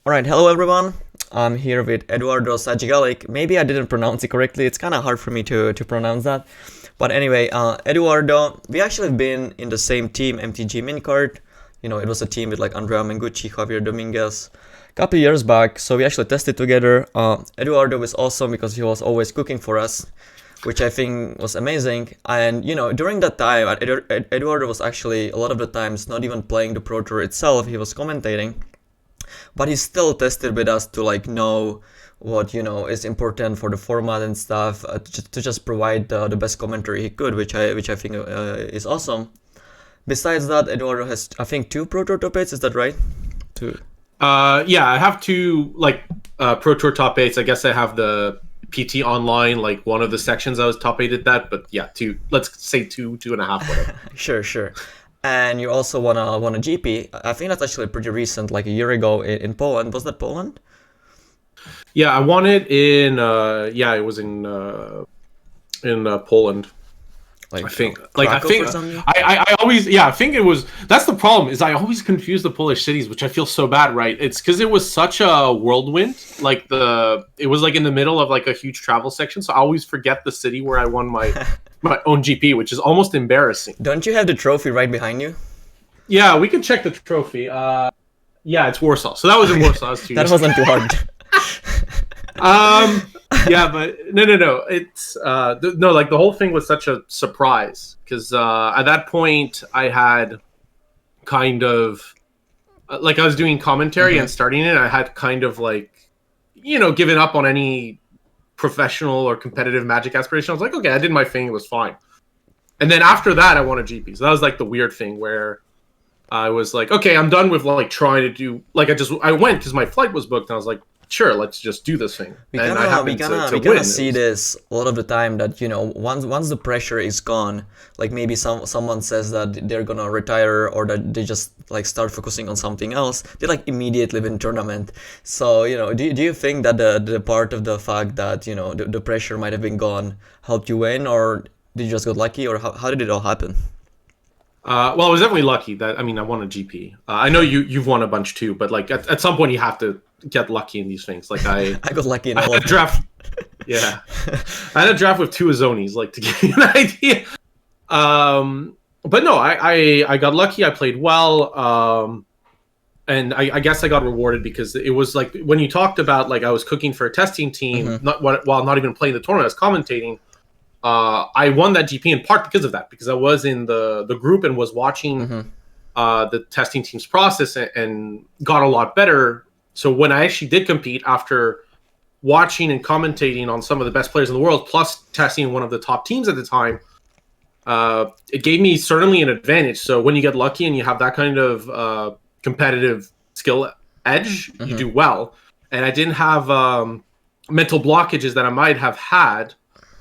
Alright, hello everyone. I'm here with Eduardo Sajgalik. Maybe I didn't pronounce it correctly. It's kind of hard for me to pronounce that. But anyway, Eduardo, we actually been in the same team, MTG Minicard. You know, it was a team with like Andrea Mengucci, Javier Dominguez, a couple years back. So we actually tested together. Eduardo was awesome because he was always cooking for us, which I think was amazing. And, you know, during that time, Eduardo was actually a lot of the times not even playing the Pro Tour itself. He was commentating. But he still tested with us to like know what, you know, is important for the format and stuff, to just provide the best commentary he could, which I think is awesome. Besides that, Eduardo has, I think, 2 Pro Tour top 8s. Is that right? 2. Yeah, I have 2 like Pro Tour top 8s. I guess I have the PT Online, like one of the sections I was top 8 at that. But yeah, 2. Let's say 2.5. Whatever. Sure. And you also won a GP. I think that's actually pretty recent, like a year ago in Poland. Was that Poland? Yeah, I won it in. Yeah, it was in Poland. Like, I think. Krakow I always. Yeah, I think it was. That's the problem. Is I always confuse the Polish cities, which I feel so bad. Right? It's because it was such a whirlwind. Like it was like in the middle of like a huge travel section. So I always forget the city where I won my own GP, which is almost embarrassing. Don't you have the trophy right behind you? Yeah, we can check the trophy. Yeah, it's Warsaw. So that was in Warsaw. That wasn't too hard. Yeah, but no. It's no, like the whole thing was such a surprise because at that point I had kind of like I was doing commentary and starting it. I had kind of like, you know, given up on any professional or competitive Magic aspiration. I was like, okay, I did my thing. It was fine. And then after that, I won a GP. So that was like the weird thing where I was like, okay, I'm done with like trying to do like I went because my flight was booked and I was like, sure, let's just do this thing. We gonna see this a lot of the time that, you know, once the pressure is gone, like maybe someone says that they're gonna retire or that they just like start focusing on something else, they like immediately win tournament. So, you know, do you think that the part of the fact that, you know, the pressure might have been gone helped you win, or did you just get lucky, or how did it all happen? Well, I was definitely lucky that, I mean, I won a GP. I know you've won a bunch too, but like at some point you have to get lucky in these things. Like I got lucky in I all had a draft. Yeah, I had a draft with 2 Azonis, like to give you an idea. But no, I got lucky. I played well, and I guess I got rewarded because it was like when you talked about like I was cooking for a testing team, while not even playing the tournament, I was commentating. I won that GP in part because of that, because I was in the group and was watching the testing team's process and got a lot better. So when I actually did compete after watching and commentating on some of the best players in the world, plus testing one of the top teams at the time, it gave me certainly an advantage. So when you get lucky and you have that kind of competitive skill edge, you do well. And I didn't have mental blockages that I might have had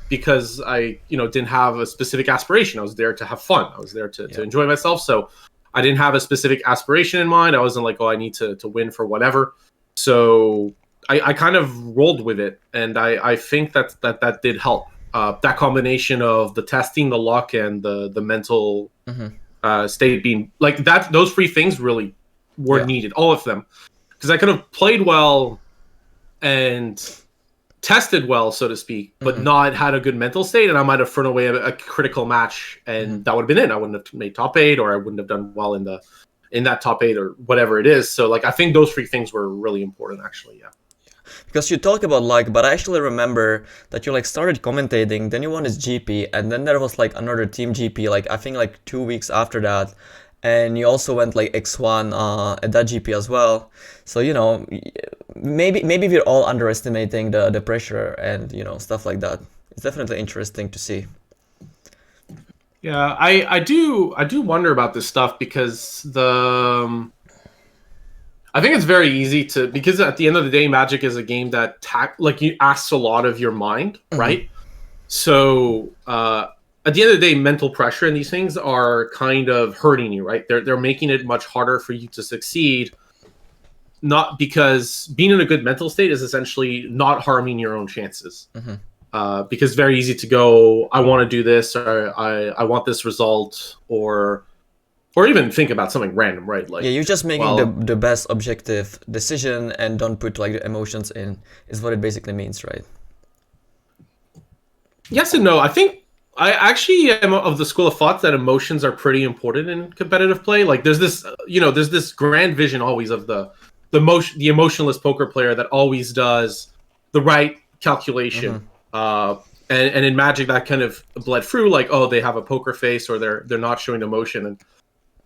because I, you know, didn't have a specific aspiration. I was there to have fun. I was there to enjoy myself. So I didn't have a specific aspiration in mind. I wasn't like, oh, I need to win for whatever. So I kind of rolled with it, and I think that did help. That combination of the testing, the luck, and the mental state being like that. Those 3 things really were needed, all of them, because I could have played well and tested well, so to speak, but not had a good mental state, and I might have thrown away a critical match, and that would have been it. I wouldn't have made top 8, or I wouldn't have done well in that top 8 or whatever it is. So like I think those 3 things were really important, actually. Yeah. Because you talk about luck, but I actually remember that you like started commentating, then you won this GP, and then there was like another team GP, like I think like 2 weeks after that, and you also went like X1 at that GP as well. So, you know, maybe we're all underestimating the pressure and, you know, stuff like that. It's definitely interesting to see. Yeah, I do wonder about this stuff because I think it's very easy because at the end of the day, Magic is a game that you asks a lot of your mind, right? So at the end of the day, mental pressure and these things are kind of hurting you, right? They're making it much harder for you to succeed. Not because being in a good mental state is essentially not harming your own chances. Because it's very easy to go, I want to do this, or I want this result, or even think about something random, right? Like, yeah, you're just making the best objective decision and don't put like the emotions in, is what it basically means, right? Yes and no. I think I actually am of the school of thought that emotions are pretty important in competitive play. Like, there's this, there's this grand vision always of the emotionless poker player that always does the right calculation. And in Magic, that kind of bled through. Like, oh, they have a poker face, or they're not showing emotion. And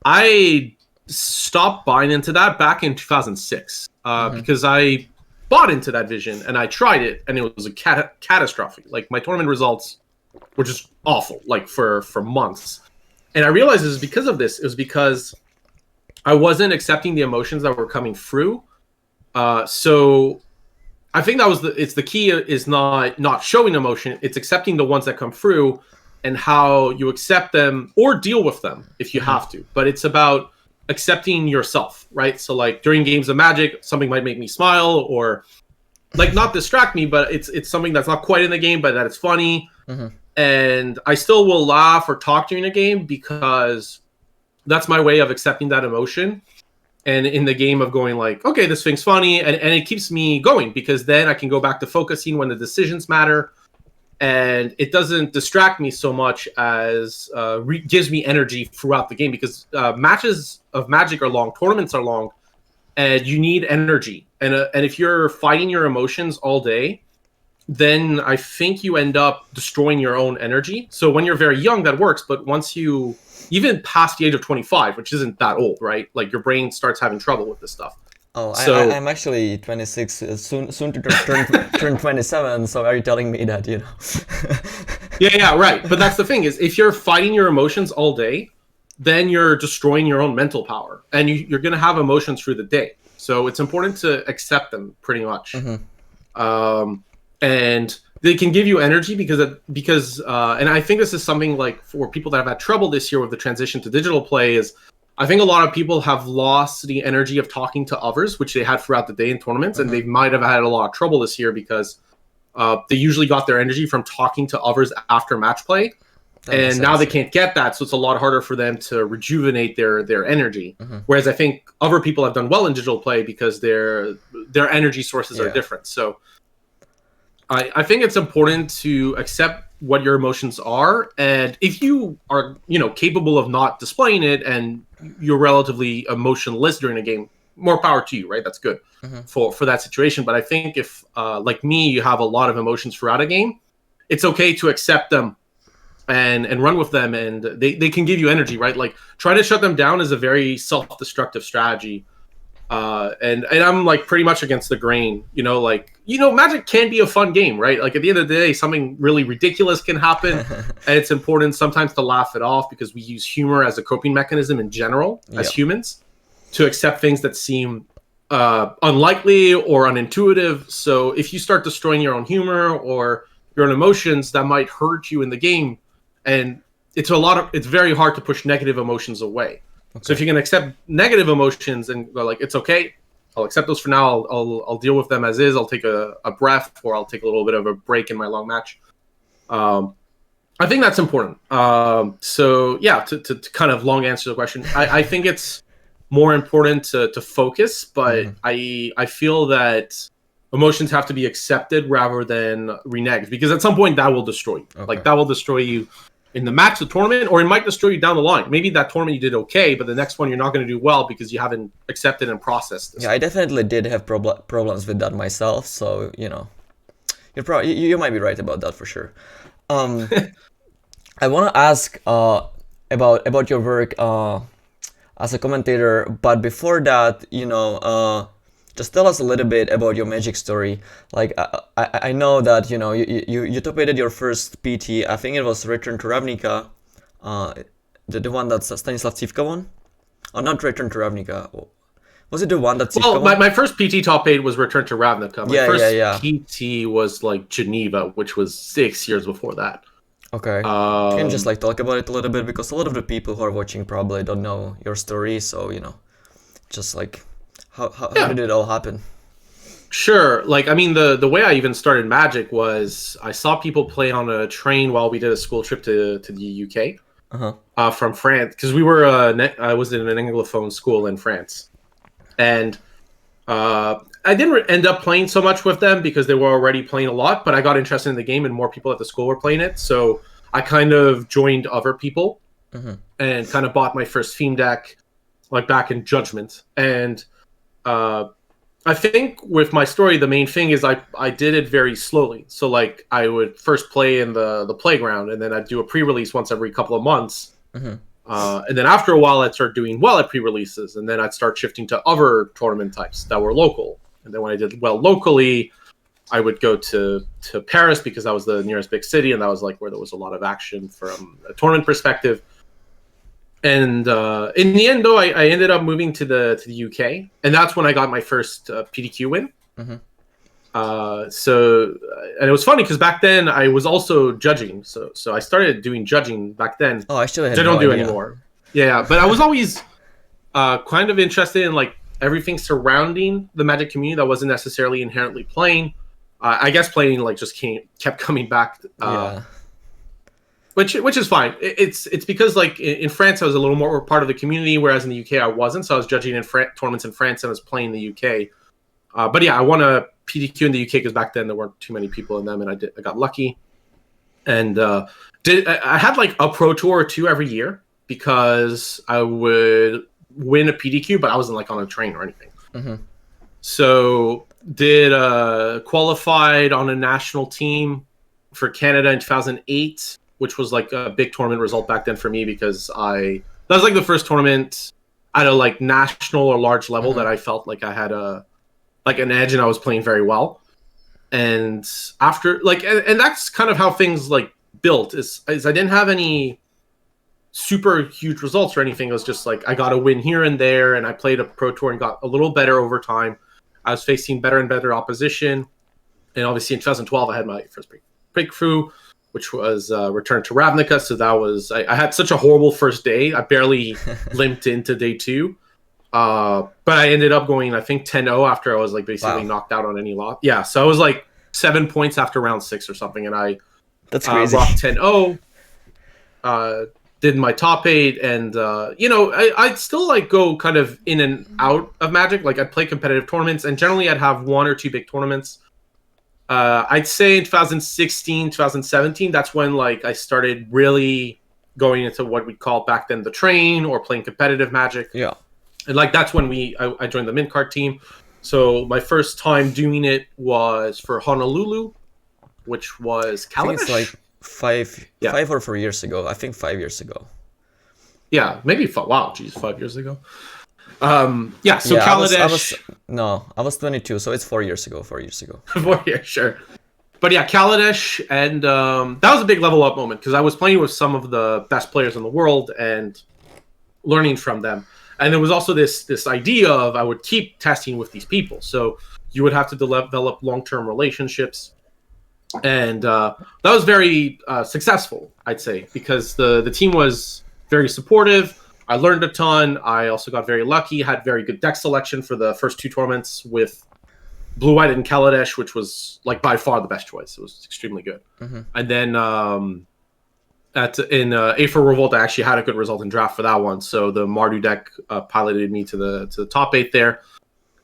I stopped buying into that back in 2006 because I bought into that vision and I tried it, and it was a catastrophe. Like, my tournament results were just awful, like for months. And I realized it was because of this. It was because I wasn't accepting the emotions that were coming through. So I think that was the key is not showing emotion. It's accepting the ones that come through and how you accept them or deal with them if you have to. But it's about accepting yourself, right? So like during games of Magic, something might make me smile or like not distract me, but it's something that's not quite in the game, but that it's funny. And I still will laugh or talk during a game because that's my way of accepting that emotion. And in the game of going like, okay, this thing's funny, and it keeps me going because then I can go back to focusing when the decisions matter, and it doesn't distract me so much as gives me energy throughout the game because matches of Magic are long, tournaments are long, and you need energy. And if you're fighting your emotions all day, then I think you end up destroying your own energy. So when you're very young, that works, but once you even past the age of 25, which isn't that old, right? Like your brain starts having trouble with this stuff. Oh, so, I'm actually 26, soon to turn 27. So are you telling me that, yeah, right. But that's the thing is, if you're fighting your emotions all day, then you're destroying your own mental power, and you're going to have emotions through the day. So it's important to accept them pretty much. And they can give you energy because and I think this is something like for people that have had trouble this year with the transition to digital play is I think a lot of people have lost the energy of talking to others, which they had throughout the day in tournaments, and they might have had a lot of trouble this year because they usually got their energy from talking to others after match play, and now they can't get that, so it's a lot harder for them to rejuvenate their energy. Whereas I think other people have done well in digital play because their energy sources are different. So I think it's important to accept what your emotions are, and if you are, capable of not displaying it, and you're relatively emotionless during a game, more power to you, right? That's good for that situation. But I think if, like me, you have a lot of emotions throughout a game, it's okay to accept them and run with them, and they can give you energy, right? Like try to shut them down is a very self-destructive strategy. And I'm like pretty much against the grain, Magic can be a fun game, right? Like at the end of the day, something really ridiculous can happen, and it's important sometimes to laugh it off because we use humor as a coping mechanism in general as humans to accept things that seem unlikely or unintuitive. So if you start destroying your own humor or your own emotions, that might hurt you in the game, and it's very hard to push negative emotions away. Okay. So if you can accept negative emotions and go like, it's okay, I'll accept those for now. I'll deal with them as is. I'll take a breath, or I'll take a little bit of a break in my long match. I think that's important. So yeah, to kind of long answer the question, I think it's more important to focus, but I feel that emotions have to be accepted rather than reneged, because at some point that will destroy you. Okay. Like that will destroy you in the match, the tournament, or it might destroy you down the line. Maybe that tournament you did okay, but the next one you're not going to do well because you haven't accepted and processed this. Yeah, I definitely did have problems with that myself, so, you might be right about that for sure. I want to ask about your work as a commentator, but before that, just tell us a little bit about your Magic story. Like, I know that, you top-aided your first PT, I think it was Return to Ravnica, the one that Stanislav Civka won? Oh, not Return to Ravnica. Was it the one that Civka won? My first PT top-aid was Return to Ravnica. My first PT was, like, Geneva, which was 6 years before that. Okay. Can you just, talk about it a little bit? Because a lot of the people who are watching probably don't know your story, so, just, How did it all happen? Sure. Like, I mean, the way I even started Magic was I saw people play on a train while we did a school trip to the UK from France, because we were I was in an Anglophone school in France, and I didn't end up playing so much with them because they were already playing a lot. But I got interested in the game, and more people at the school were playing it, so I kind of joined other people and kind of bought my first theme deck, like back in Judgment, and. I think with my story, the main thing is I did it very slowly. So like I would first play in the playground, and then I'd do a pre-release once every couple of months. And then after a while, I'd start doing well at pre-releases, and then I'd start shifting to other tournament types that were local. And then when I did well locally, I would go to Paris because that was the nearest big city, and that was like where there was a lot of action from a tournament perspective. And in the end, though, I ended up moving to the UK, and that's when I got my first PDQ win. And it was funny because back then I was also judging, so I started doing judging back then. Oh, I still had I don't no do idea. anymore. Yeah, but I was always kind of interested in like everything surrounding the Magic community that wasn't necessarily inherently playing. I guess playing like just kept coming back. Which is fine. It's because like in France I was a little more part of the community, whereas in the UK I wasn't. So I was judging in tournaments in France and I was playing in the UK. But yeah, I won a PDQ in the UK because back then there weren't too many people in them, and I got lucky. And I had like a pro tour or two every year because I would win a PDQ, but I wasn't like on a train or anything. So did qualified on a national team for Canada in 2008. Which was like a big tournament result back then for me because that was like the first tournament at a like national or large level that I felt like I had an edge and I was playing very well. And after like, and that's kind of how things like built is I didn't have any super huge results or anything. It was just like, I got a win here and there, and I played a pro tour and got a little better over time. I was facing better and better opposition. And obviously in 2012, I had my first breakthrough, which was Return to Ravnica. So that was, I had such a horrible first day. I barely limped into day two. But I ended up going, I think, 10-0 after I was like basically knocked out on any lot. Yeah, so I was like 7 points after round 6 or something. And that's crazy. Rocked 10-0, did my top 8. And, I'd still like go kind of in and out of Magic. Like I'd play competitive tournaments, and generally I'd have 1 or 2 big tournaments. I'd say in 2016, 2017, that's when like I started really going into what we call back then the train or playing competitive Magic. Yeah. And like that's when I joined the mint card team. So my first time doing it was for Honolulu, which was Kaladesh. I think it's like 5 or 4 years ago. I think 5 years ago. Yeah, maybe. Wow, geez, 5 years ago. Kaladesh. I was 22, so it's 4 years ago. 4 years, sure. But yeah, Kaladesh, and that was a big level up moment because I was playing with some of the best players in the world and learning from them. And there was also this idea of I would keep testing with these people. So you would have to develop long-term relationships. And that was very successful, I'd say, because the team was very supportive. I learned a ton. I also got very lucky, had very good deck selection for the first 2 tournaments with Blue White and Kaladesh, which was like by far the best choice. It was extremely good. And then in Aether Revolt, I actually had a good result in draft for that one. So the Mardu deck piloted me to the top 8 there.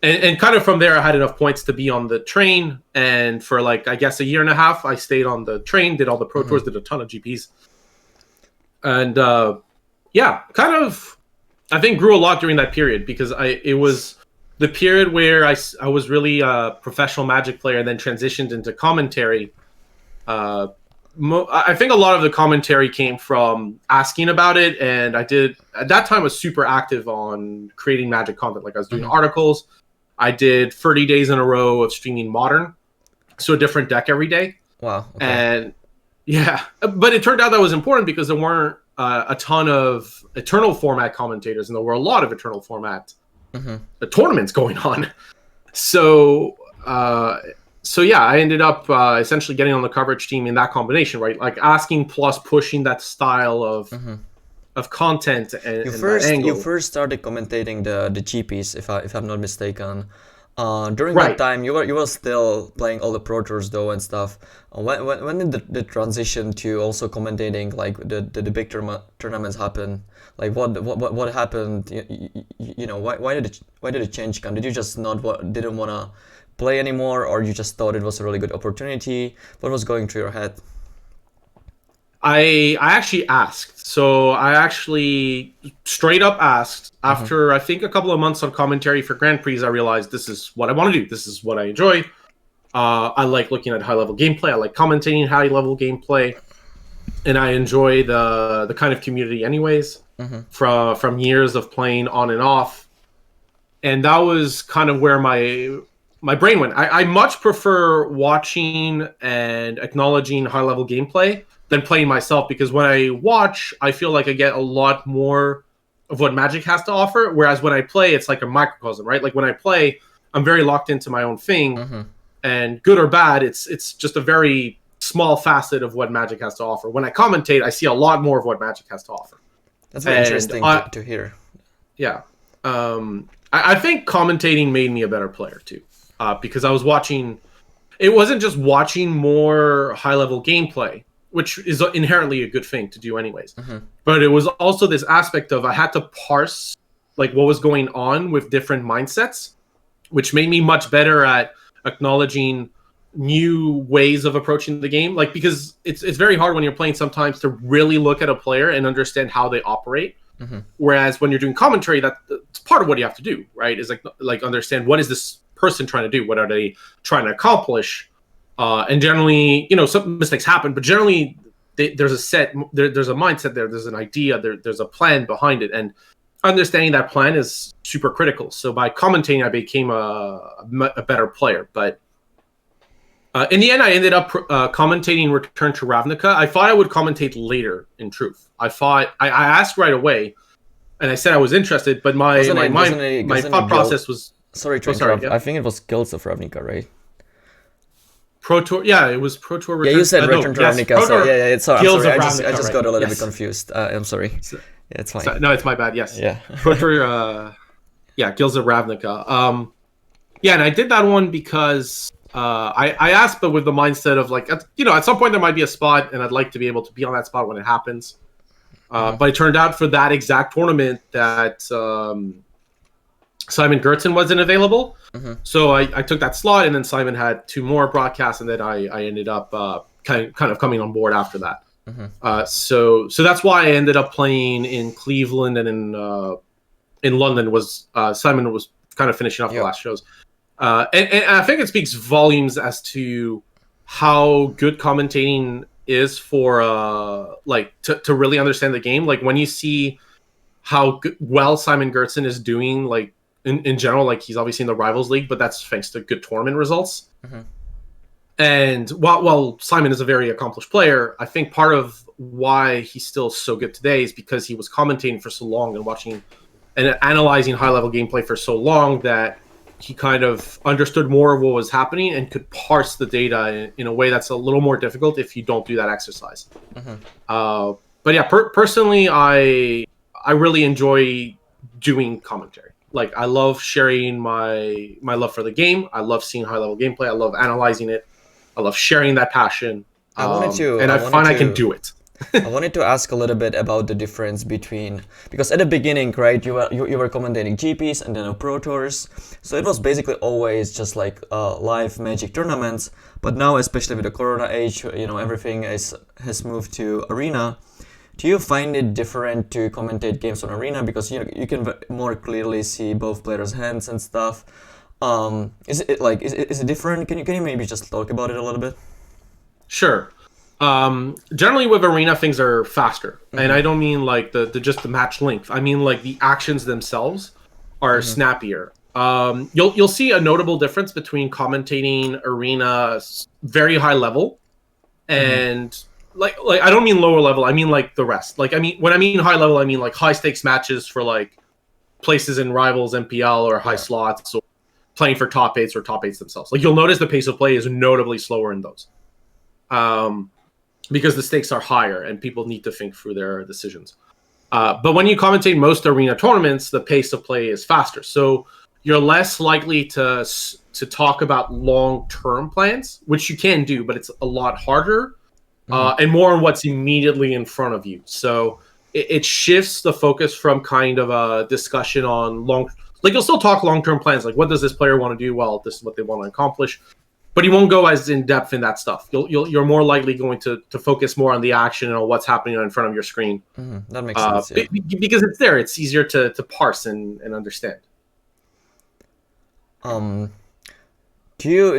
And kind of from there, I had enough points to be on the train. And for like, I guess, a year and a half, I stayed on the train, did all the Pro Tours, did a ton of GPs. And kind of, I think grew a lot during that period because it was the period where I was really a professional Magic player and then transitioned into commentary. I think a lot of the commentary came from asking about it, and I did at that time was super active on creating Magic content. Like I was doing articles. I did 30 days in a row of streaming Modern, so a different deck every day. Wow. Okay. And yeah, but it turned out that was important because there weren't a ton of Eternal format commentators, and there were a lot of Eternal format tournaments going on. So yeah, I ended up essentially getting on the coverage team in that combination, right? Like asking plus pushing that style of content and you first started commentating the GPs, if I'm not mistaken, During Right. that time, you were still playing all the Pro Tours though and stuff. When did the transition to also commentating like the big tournaments happen? Like what happened? Why did it change? Did you just didn't wanna play anymore, or you just thought it was a really good opportunity? What was going through your head? I actually asked. So I actually straight up asked after I think a couple of months on commentary for Grand Prix. I realized this is what I want to do. This is what I enjoy. I like looking at high level gameplay. I like commentating high level gameplay, and I enjoy the kind of community anyways. From years of playing on and off, and that was kind of where my brain went. I much prefer watching and acknowledging high level gameplay than playing myself, because when I watch, I feel like I get a lot more of what Magic has to offer, whereas when I play, it's like a microcosm, right? Like when I play, I'm very locked into my own thing, and good or bad, it's just a very small facet of what Magic has to offer. When I commentate, I see a lot more of what Magic has to offer. That's very interesting to hear. Yeah. I think commentating made me a better player too, because I was watching. It wasn't just watching more high-level gameplay, which is inherently a good thing to do anyways. But it was also this aspect of I had to parse like what was going on with different mindsets, which made me much better at acknowledging new ways of approaching the game. Like, because it's very hard when you're playing sometimes to really look at a player and understand how they operate. Whereas when you're doing commentary, that's part of what you have to do, right? Is like understand what is this person trying to do? What are they trying to accomplish? And generally, some mistakes happen, but generally there's a mindset there. There's an idea. There's a plan behind it, and understanding that plan is super critical. So by commentating, I became a better player. But in the end, I ended up commentating Return to Ravnica. I thought I would commentate later, in truth. I asked right away, and I said I was interested, but my thought process was... Sorry to interrupt. Yeah. I think it was Guilds of Ravnica, right? Pro Tour, yeah, it was Pro Tour. Yeah, you said Return to Ravnica. Yes, so yeah, it's sorry. Guilds I'm sorry. of I just got a little yes. bit confused. I'm sorry. Yeah, it's fine. No, it's my bad. Yes. Yeah. Pro Tour, Guilds of Ravnica. Yeah, and I did that one because I asked, but with the mindset of like, at some point there might be a spot, and I'd like to be able to be on that spot when it happens. But it turned out for that exact tournament that Simon Gertzen wasn't available. So I took that slot, and then Simon had 2 more broadcasts, and then I ended up kind of coming on board after that. So that's why I ended up playing in Cleveland and in London. Was Simon was kind of finishing off the last shows. And I think it speaks volumes as to how good commentating is for to really understand the game. Like when you see how well Simon Gertzen is doing, like in general, like he's obviously in the Rivals League, but that's thanks to good tournament results. And while Simon is a very accomplished player, I think part of why he's still so good today is because he was commentating for so long and watching and analyzing high level gameplay for so long that he kind of understood more of what was happening and could parse the data in a way that's a little more difficult if you don't do that exercise. But yeah, personally, I really enjoy doing commentary. Like I love sharing my love for the game. I love seeing high level gameplay. I love analyzing it. I love sharing that passion. I can do it. I wanted to ask a little bit about the difference between, because at the beginning, right, you were commentating GPs and then Pro Tours, so it was basically always just like live Magic tournaments. But now, especially with the Corona age, everything has moved to Arena. Do you find it different to commentate games on Arena because you can more clearly see both players' hands and stuff? Is it different? Can you maybe just talk about it a little bit? Sure. Generally with Arena things are faster, and I don't mean like the just the match length. I mean like the actions themselves are snappier. You'll see a notable difference between commentating Arena very high level and like I don't mean lower level. I mean like the rest. Like when I mean high level, I mean like high stakes matches for like places in Rivals, MPL, or high slots, or playing for top 8s or top 8s themselves. Like you'll notice the pace of play is notably slower in those. Because the stakes are higher and people need to think through their decisions. But when you commentate most Arena tournaments, the pace of play is faster. So you're less likely to talk about long-term plans, which you can do, but it's a lot harder, and more on what's immediately in front of you. So it shifts the focus from kind of a discussion on you'll still talk long-term plans, like what does this player want to do? Well, this is what they want to accomplish, but you won't go as in depth in that stuff. You're more likely going to focus more on the action and on what's happening in front of your screen. That makes sense. Yeah. Because it's there, it's easier to parse and understand. Would you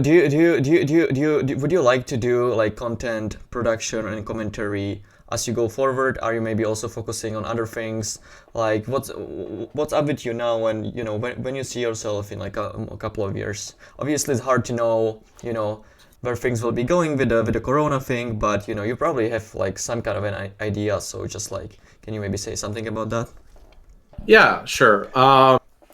like to do like content production and commentary as you go forward? Are you maybe also focusing on other things? Like what's up with you now when when you see yourself in like a couple of years? Obviously it's hard to know, where things will be going with the corona thing, but you probably have like some kind of an idea. So just like, can you maybe say something about that? Yeah, sure.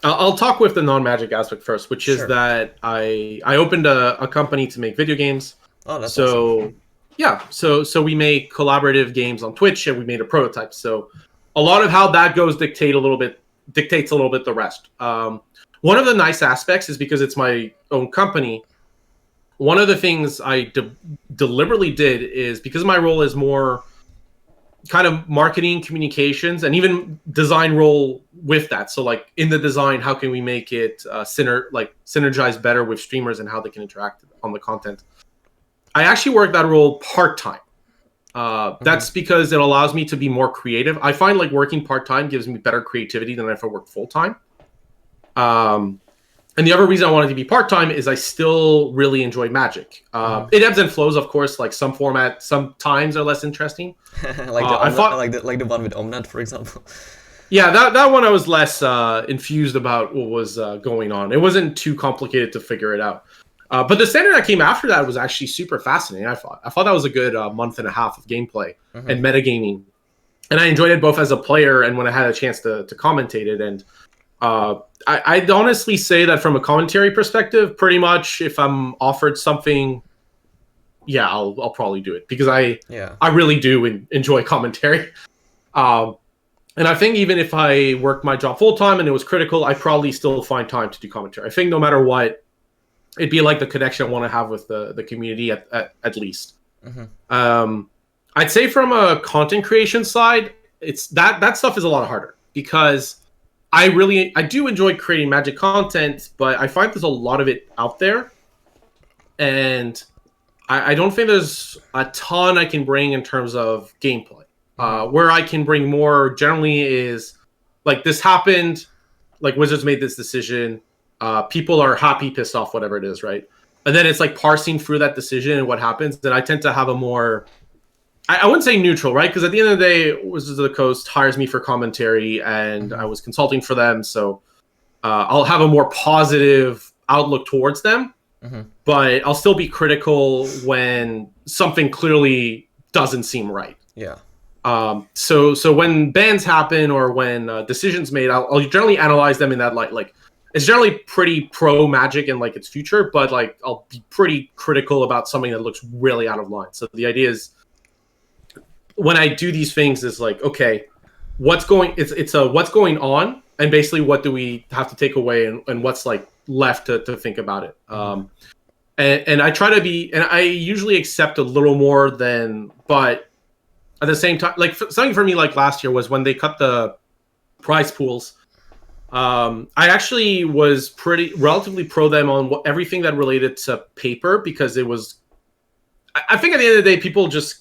I'll talk with the non-Magic aspect first, which is that I opened a company to make video games. Oh, that's awesome. Yeah, so we make collaborative games on Twitch, and we made a prototype. So a lot of how that goes dictates a little bit the rest. One of the nice aspects is because it's my own company. One of the things I deliberately did is, because my role is more kind of marketing, communications, and even design role with that. So like in the design, how can we make it synergize better with streamers and how they can interact on the content? I actually work that role part-time. That's because it allows me to be more creative. I find like working part-time gives me better creativity than if I work full-time. And the other reason I wanted to be part-time is I still really enjoy Magic. It ebbs and flows, of course. Like some times are less interesting. like the one with Omnat, for example. Yeah, that one I was less infused about what was going on. It wasn't too complicated to figure it out. But the standard that came after that was actually super fascinating. I thought that was a good month and a half of gameplay and metagaming, and I enjoyed it both as a player and when I had a chance to commentate it. And I'd honestly say that from a commentary perspective, pretty much if I'm offered something, yeah, I'll probably do it, because I really do enjoy commentary. And I think even if I worked my job full time and it was critical, I'd probably still find time to do commentary. I think no matter what, it'd be like the connection I want to have with the community at least. I'd say from a content creation side, it's that stuff is a lot harder, because I do enjoy creating Magic content, but I find there's a lot of it out there, and I don't think there's a ton I can bring in terms of gameplay. Where I can bring more generally is like, this happened, like Wizards made this decision. People are happy, pissed off, whatever it is, right? And then it's like parsing through that decision and what happens. Then I tend to have a more, I wouldn't say neutral, right? Because at the end of the day, Wizards of the Coast hires me for commentary, and I was consulting for them. So I'll have a more positive outlook towards them, but I'll still be critical when something clearly doesn't seem right. Yeah. So when bans happen or when decisions made, I'll generally analyze them in that light. Like, it's generally pretty pro Magic and like its future, but like I'll be pretty critical about something that looks really out of line. So the idea is, when I do these things, is like, okay, what's going on, and basically what do we have to take away, and what's like left to think about it. And I try to be, and I usually accept a little more than, but at the same time, like something for me like last year was when they cut the prize pools. I actually was relatively pro them on everything that related to paper, because it was, I think at the end of the day, people just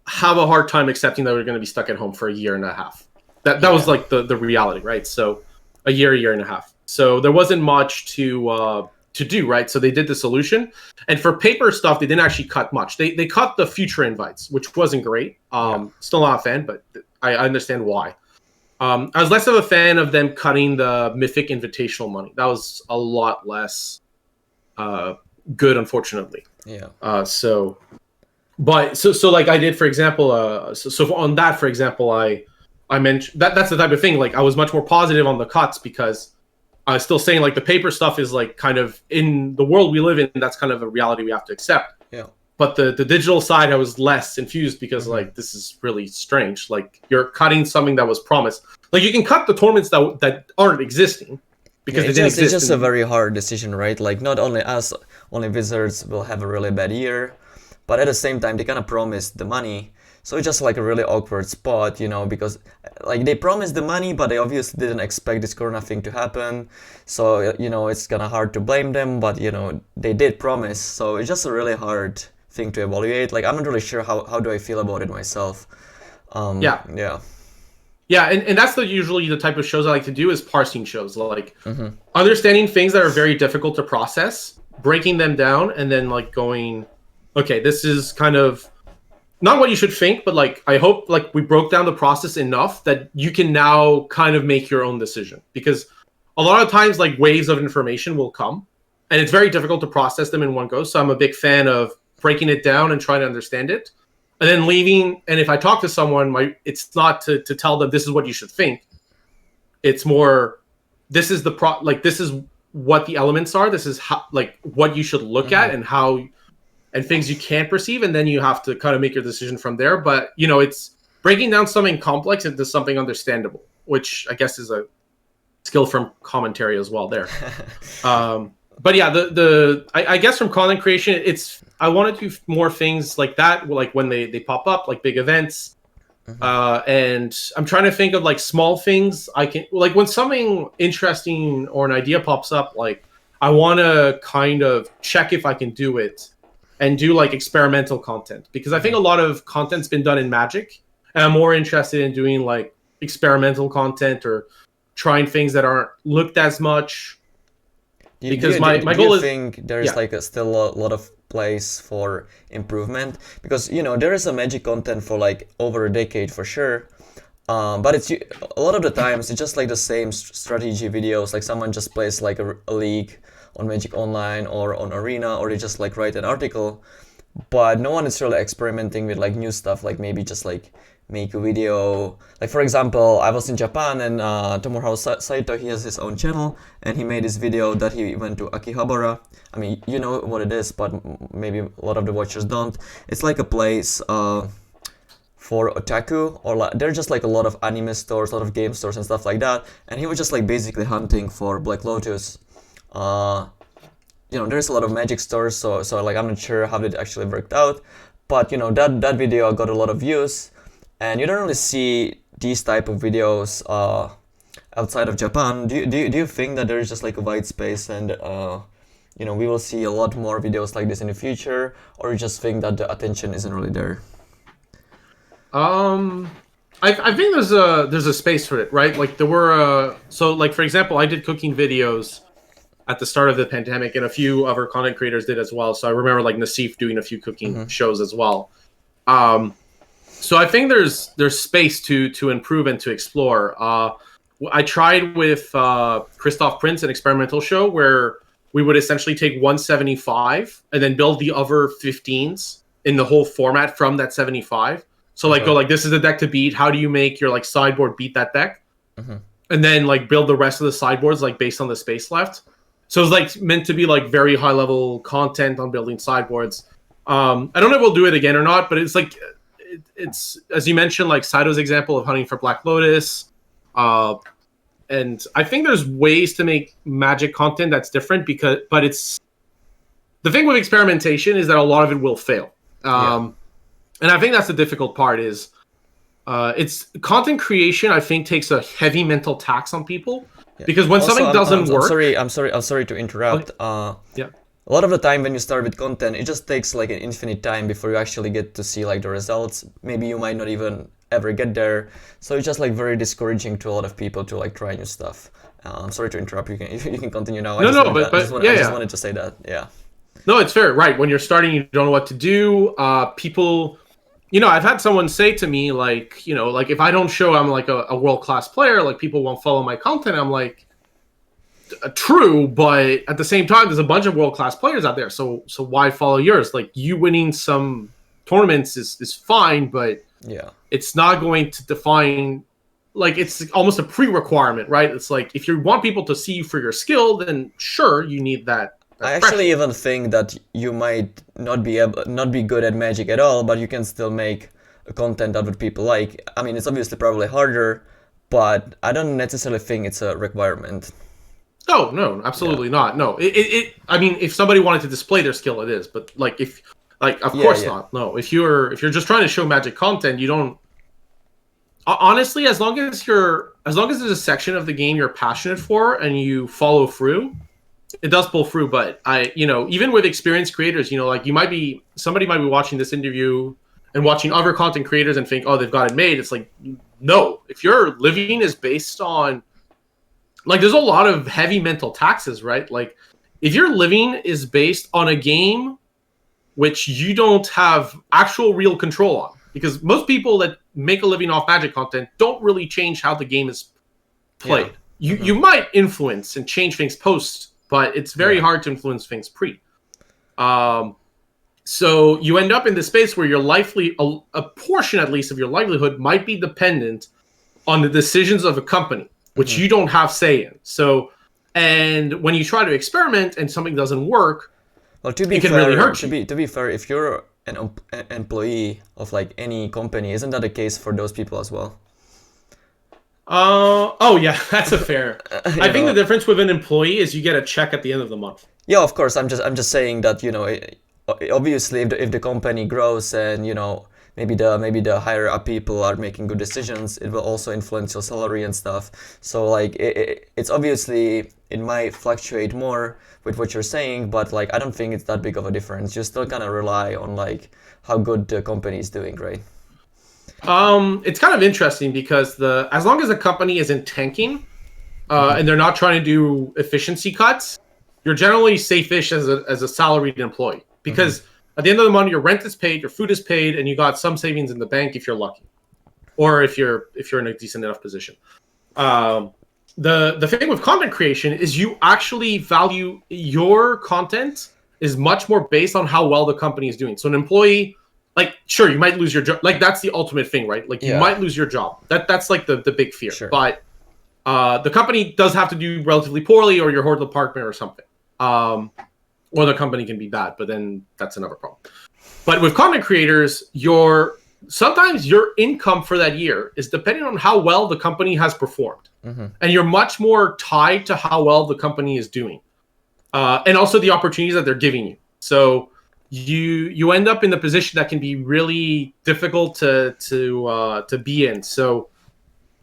have a hard time accepting that we're going to be stuck at home for a year and a half. That was like the reality, right? So a year and a half. So there wasn't much to do, right? So they did the solution, and for paper stuff, they didn't actually cut much. They cut the future invites, which wasn't great. Still not a fan, but I understand why. I was less of a fan of them cutting the Mythic Invitational money. That was a lot less good, unfortunately. Yeah. So like I did, for example, so on that, for example, I mentioned that's the type of thing. Like, I was much more positive on the cuts, because I was still saying like the paper stuff is like kind of in the world we live in. That's kind of a reality we have to accept. Yeah. But the digital side, I was less infused, because like, this is really strange. Like, you're cutting something that was promised. Like, you can cut the tournaments that aren't existing, because it's they didn't just, it's exist. just a very hard decision, right? Like, not only us, only Wizards will have a really bad year, but at the same time, they kind of promised the money. So it's just like a really awkward spot, you know, because like they promised the money, but they obviously didn't expect this Corona thing to happen. So, you know, it's kind of hard to blame them, but, you know, they did promise. So it's just a really hard thing to evaluate. Like, I'm not really sure how do I feel about it myself. Yeah. Yeah. Yeah, and that's usually the type of shows I like to do is parsing shows, like understanding things that are very difficult to process, breaking them down, and then like going, okay, this is kind of not what you should think, but like I hope like we broke down the process enough that you can now kind of make your own decision. Because a lot of times like waves of information will come, and it's very difficult to process them in one go. So I'm a big fan of breaking it down and trying to understand it. And then leaving, and if I talk to someone, it's not to tell them this is what you should think. It's more, this is this is what the elements are. This is how, like, what you should look at and how, and things you can't perceive, and then you have to kind of make your decision from there. But you know, it's breaking down something complex into something understandable, which I guess is a skill from commentary as well. There. But yeah, I guess from content creation, I want to do more things like that, like when they pop up, like big events. And I'm trying to think of like small things I can, like when something interesting or an idea pops up, like I want to kind of check if I can do it and do like experimental content, because I think a lot of content's been done in Magic, and I'm more interested in doing like experimental content or trying things that aren't looked as much. Because my goal is. Do you think there's like still a lot of place for improvement? Because you know there is a Magic content for like over a decade for sure, but it's a lot of the times it's just like the same strategy videos. Like someone just plays like a league on Magic Online or on Arena, or they just like write an article, but no one is really experimenting with like new stuff. Like maybe just like make a video. Like for example, I was in Japan, and Tomohiro Saito, he has his own channel, and he made this video that he went to Akihabara. I mean, you know what it is, but maybe a lot of the watchers don't. It's like a place for otaku, or like there's just like a lot of anime stores, a lot of game stores and stuff like that, and he was just like basically hunting for Black Lotus. You know, there's a lot of Magic stores, so like I'm not sure how it actually worked out, but you know that video got a lot of views. And you don't really see these type of videos outside of Japan. Do you think that there's just like a wide space, and you know we will see a lot more videos like this in the future, or you just think that the attention isn't really there? I think there's a space for it, right? Like there were so like for example, I did cooking videos at the start of the pandemic, and a few other content creators did as well. So I remember like Nassif doing a few cooking shows as well. So I think there's space to improve and to explore. I tried with Christoph Prince, an experimental show where we would essentially take 175 and then build the other 15s in the whole format from that 75. So like go like, this is the deck to beat. How do you make your like sideboard beat that deck? And then like build the rest of the sideboards like based on the space left. So it's like meant to be like very high level content on building sideboards. I don't know if we'll do it again or not, but it's like it's as you mentioned, like Saito's example of hunting for Black Lotus. And I think there's ways to make Magic content that's different but it's the thing with experimentation is that a lot of it will fail. And I think that's the difficult part is it's content creation, I think, takes a heavy mental tax on people because when Also, something doesn't work. I'm sorry to interrupt. A lot of the time when you start with content, it just takes like an infinite time before you actually get to see like the results. Maybe you might not even ever get there. So it's just like very discouraging to a lot of people to like try new stuff. I'm sorry to interrupt. You can continue now. I just wanted to say that. Yeah. No, it's fair. Right. When you're starting, you don't know what to do. People, you know, I've had someone say to me like, you know, like if I don't show I'm like a world-class player, like people won't follow my content. I'm like, true, but at the same time, there's a bunch of world-class players out there. So why follow yours? Like you winning some tournaments is fine, but it's not going to define. Like it's almost a pre-requirement, right? It's like if you want people to see you for your skill, then sure, you need that. I actually even think that you might not be good at Magic at all, but you can still make a content that would people like. I mean, it's obviously probably harder, but I don't necessarily think it's a requirement. Oh no, absolutely not. No, I mean, if somebody wanted to display their skill, it is. But like, if like, of course not. No, if you're just trying to show Magic content, you don't. Honestly, as long as there's a section of the game you're passionate for and you follow through, it does pull through. But even with experienced creators, like somebody might be watching this interview and watching other content creators and think, oh, they've got it made. It's like, no, if your living is based on, like, there's a lot of heavy mental taxes, right? Like, if your living is based on a game which you don't have actual real control on, because most people that make a living off Magic content don't really change how the game is played. Yeah. You might influence and change things post, but it's very hard to influence things pre. So you end up in this space where your a portion at least of your livelihood might be dependent on the decisions of a company, which you don't have say in. So, and when you try to experiment and something doesn't work, well, it can really hurt you. To be fair, if you're an employee of like any company, isn't that the case for those people as well? Oh yeah, that's a fair. I think the difference with an employee is you get a check at the end of the month. Yeah, of course. I'm just saying that obviously if the company grows and maybe the higher up people are making good decisions, it will also influence your salary and stuff. So like it's obviously it might fluctuate more with what you're saying, but like I don't think it's that big of a difference. You still kind of rely on like how good the company is doing, right? It's kind of interesting because as long as a company isn't tanking and they're not trying to do efficiency cuts, you're generally safe-ish as a salaried employee, because at the end of the month, your rent is paid, your food is paid, and you got some savings in the bank if you're lucky, or if you're in a decent enough position. The thing with content creation is you actually value your content is much more based on how well the company is doing. So an employee, like, sure, you might lose your job. Like, that's the ultimate thing, right? Like, you might lose your job. That's like the big fear. Sure. But the company does have to do relatively poorly, or your horrible partner or something. Or the company can be bad, but then that's another problem. But with content creators, sometimes your income for that year is depending on how well the company has performed. And you're much more tied to how well the company is doing. And also the opportunities that they're giving you. So you end up in the position that can be really difficult to be in. So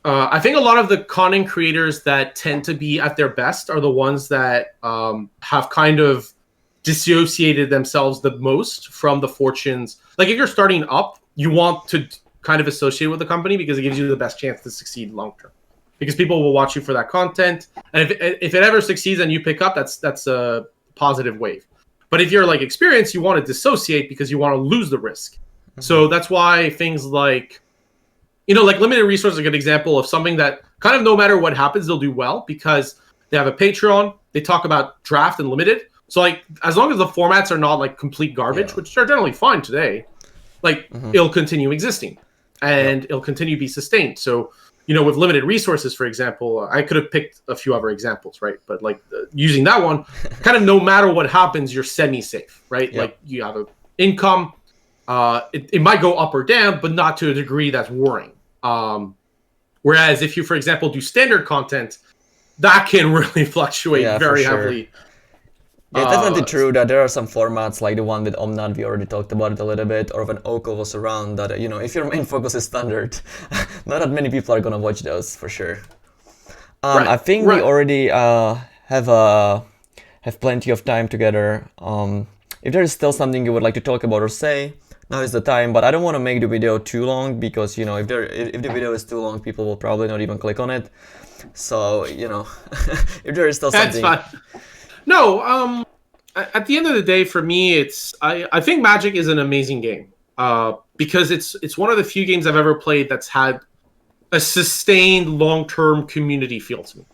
I think a lot of the content creators that tend to be at their best are the ones that have kind of dissociated themselves the most from the fortunes. Like, if you're starting up, you want to kind of associate with the company because it gives you the best chance to succeed long term. Because people will watch you for that content, and if it ever succeeds and you pick up, that's a positive wave. But if you're like experienced, you want to dissociate because you want to lose the risk. So that's why things like, like limited resource is a good example of something that kind of no matter what happens, they'll do well because they have a Patreon. They talk about draft and limited. So like, as long as the formats are not like complete garbage, which are generally fine today, like it'll continue existing and it'll continue to be sustained. So, with limited resources, for example, I could have picked a few other examples, right? But like using that one, kind of no matter what happens, you're semi-safe, right? Yep. Like you have an income. It might go up or down, but not to a degree that's worrying. Whereas if you, for example, do standard content, that can really fluctuate very heavily. Yeah, it's definitely true that there are some formats like the one with Omnat, we already talked about it a little bit, or when Oko was around, that, if your main focus is standard, not that many people are going to watch those, for sure. I think we already have plenty of time together. If there is still something you would like to talk about or say, now is the time, but I don't want to make the video too long because, if the video is too long, people will probably not even click on it. So, if there is still something... That's fine. No, at the end of the day, for me, I think Magic is an amazing game because it's one of the few games I've ever played that's had a sustained long-term community feel to me.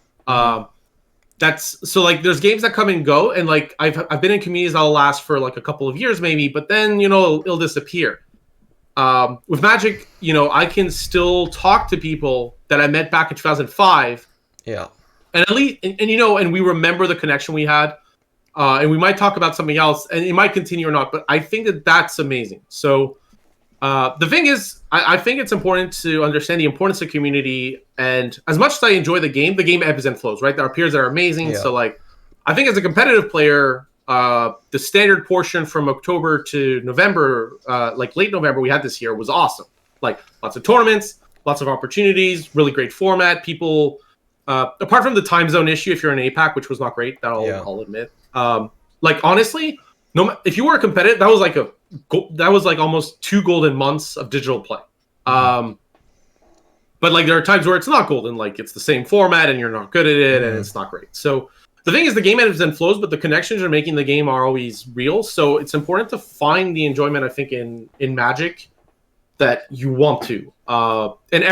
That's so like there's games that come and go, and like I've been in communities that'll last for like a couple of years maybe, but then it'll disappear. With Magic, I can still talk to people that I met back in 2005. Yeah. And at least, and we remember the connection we had, and we might talk about something else, and it might continue or not. But I think that's amazing. So, The thing is, I think it's important to understand the importance of community. And as much as I enjoy the game ebbs and flows, right? There are peers that are amazing. Yeah. So, like, I think as a competitive player, the standard portion from October to November, like late November we had this year, was awesome. Like, lots of tournaments, lots of opportunities, really great format. People, apart from the time zone issue, if you're in APAC, which was not great, I'll admit. Like, honestly, if you were a competitive, that was like almost 2 golden months of digital play. But like there are times where it's not golden, like it's the same format and you're not good at it and it's not great. So the thing is, the game ebbs and flows, but the connections you're making the game are always real. So it's important to find the enjoyment, I think, in Magic that you want to. And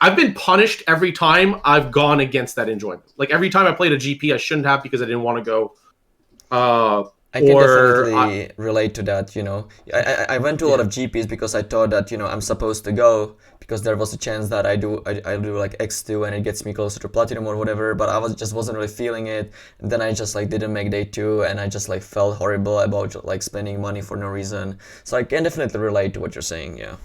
I've been punished every time I've gone against that enjoyment. Like every time I played a GP, I shouldn't have because I didn't want to go. I can definitely relate to that, you know. I went to a lot of GPs because I thought that, you know, I'm supposed to go because there was a chance that I do like X2 and it gets me closer to Platinum or whatever, but I wasn't really feeling it. And then I just like didn't make day 2 and I just like felt horrible about like spending money for no reason. So I can definitely relate to what you're saying, yeah.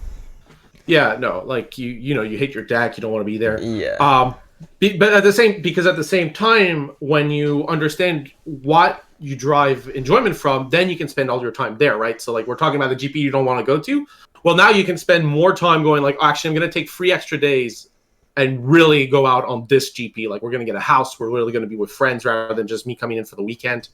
Yeah, no, like you know, you hate your deck, you don't want to be there. Yeah. But at the same time, when you understand what you drive enjoyment from, then you can spend all your time there, right? So like we're talking about the GP you don't want to go to. Well, now you can spend more time going like, actually, I'm going to take 3 extra days and really go out on this GP. Like we're going to get a house. We're really going to be with friends rather than just me coming in for the weekend.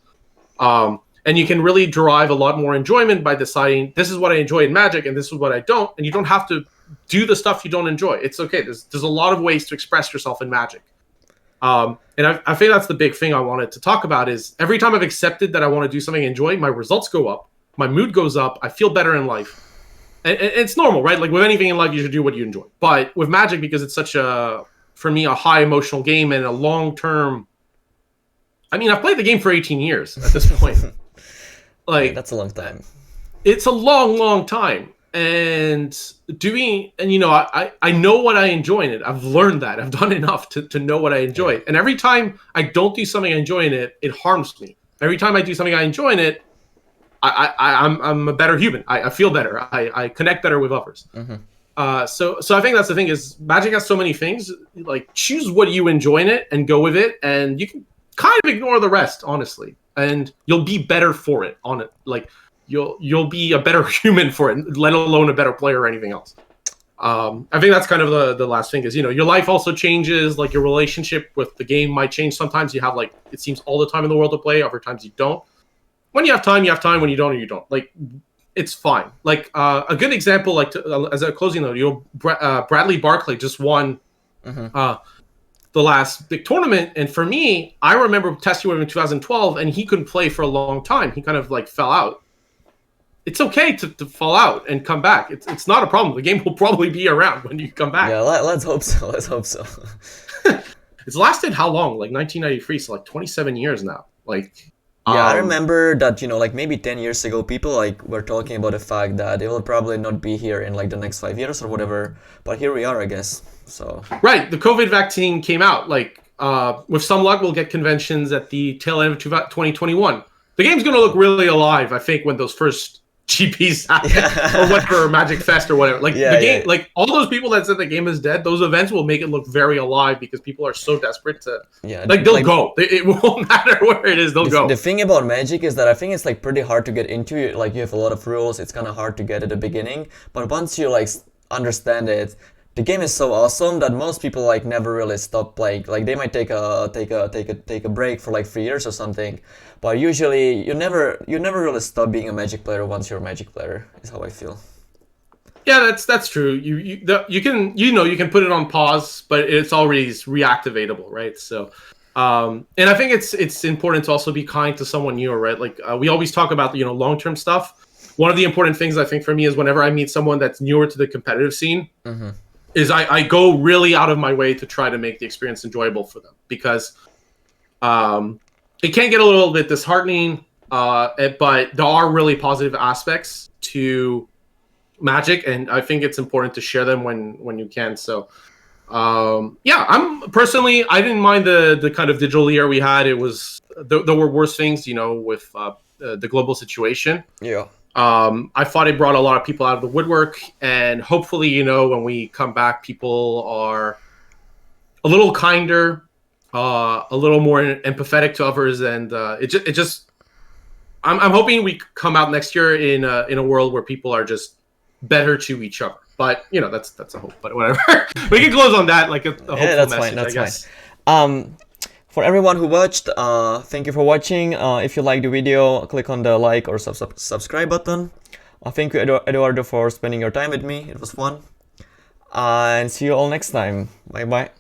And you can really derive a lot more enjoyment by deciding this is what I enjoy in Magic and this is what I don't. And you don't have to do the stuff you don't enjoy. It's okay. There's a lot of ways to express yourself in Magic. And I think that's the big thing I wanted to talk about is every time I've accepted that I want to do something I enjoy, my results go up, my mood goes up, I feel better in life. And it's normal, right? Like with anything in life, you should do what you enjoy. But with Magic, because it's such for me, a high emotional game and a long-term... I mean, I've played the game for 18 years at this point. Like that's a long time. It's a long, long time. And you know, I know what I enjoy in it. I've learned that. I've done enough to know what I enjoy. And every time I don't do something I enjoy in it, it harms me. Every time I do something I enjoy in it, I'm a better human. I feel better. I connect better with others. So I think that's the thing is Magic has so many things. Like choose what you enjoy in it and go with it, and you can kind of ignore the rest, honestly, and you'll be better for it on it. Like. You'll be a better human for it, let alone a better player or anything else. I think that's kind of the last thing is, you know, your life also changes, like your relationship with the game might change. Sometimes you have like, it seems all the time in the world to play, other times you don't. When you have time, you have time. When you don't, you don't. Like, it's fine. Like a good example, like as a closing note, you know, Bradley Barclay just won the last big tournament. And for me, I remember testing with him in 2012 and he couldn't play for a long time. He kind of like fell out. It's okay to fall out and come back. It's not a problem. The game will probably be around when you come back. Yeah, let's hope so. Let's hope so. It's lasted how long? Like 1993, so like 27 years now. Like yeah, I remember that, you know, like maybe 10 years ago, people like were talking about the fact that it will probably not be here in like the next 5 years or whatever. But here we are, I guess. So right, the COVID vaccine came out. Like with some luck, we'll get conventions at the tail end of 2021. The game's gonna look really alive, I think, when those first GPs happen, or what for Magic Fest or whatever. Like the game, like all those people that said the game is dead, those events will make it look very alive because people are so desperate to. Yeah, like they'll go. It won't matter where it is. They'll go. The thing about Magic is that I think it's like pretty hard to get into. Like you have a lot of rules. It's kind of hard to get at the beginning, but once you like understand it, the game is so awesome that most people like never really stop playing. Like they might take a break for like 3 years or something, but usually you never really stop being a Magic player once you're a Magic player. Is how I feel. Yeah, that's true. You can put it on pause, but it's always reactivatable, right? So, and I think it's important to also be kind to someone new, right? Like we always talk about long-term stuff. One of the important things I think for me is whenever I meet someone that's newer to the competitive scene. Is I go really out of my way to try to make the experience enjoyable for them because it can get a little bit disheartening, but there are really positive aspects to Magic, and I think it's important to share them when you can. So, yeah, I didn't mind the kind of digital year we had. It was there were worse things, with the global situation. Yeah. I thought it brought a lot of people out of the woodwork, and hopefully, you know, when we come back, people are a little kinder, a little more empathetic to others, and I'm hoping we come out next year in a world where people are just better to each other. But you know, that's a hope. But whatever, we can close on that, like a hopeful that's message. fine. That's I guess. fine. For everyone who watched, thank you for watching. If you liked the video, click on the like or subscribe button. Thank you, Eduardo, for spending your time with me. It was fun. And see you all next time. Bye bye.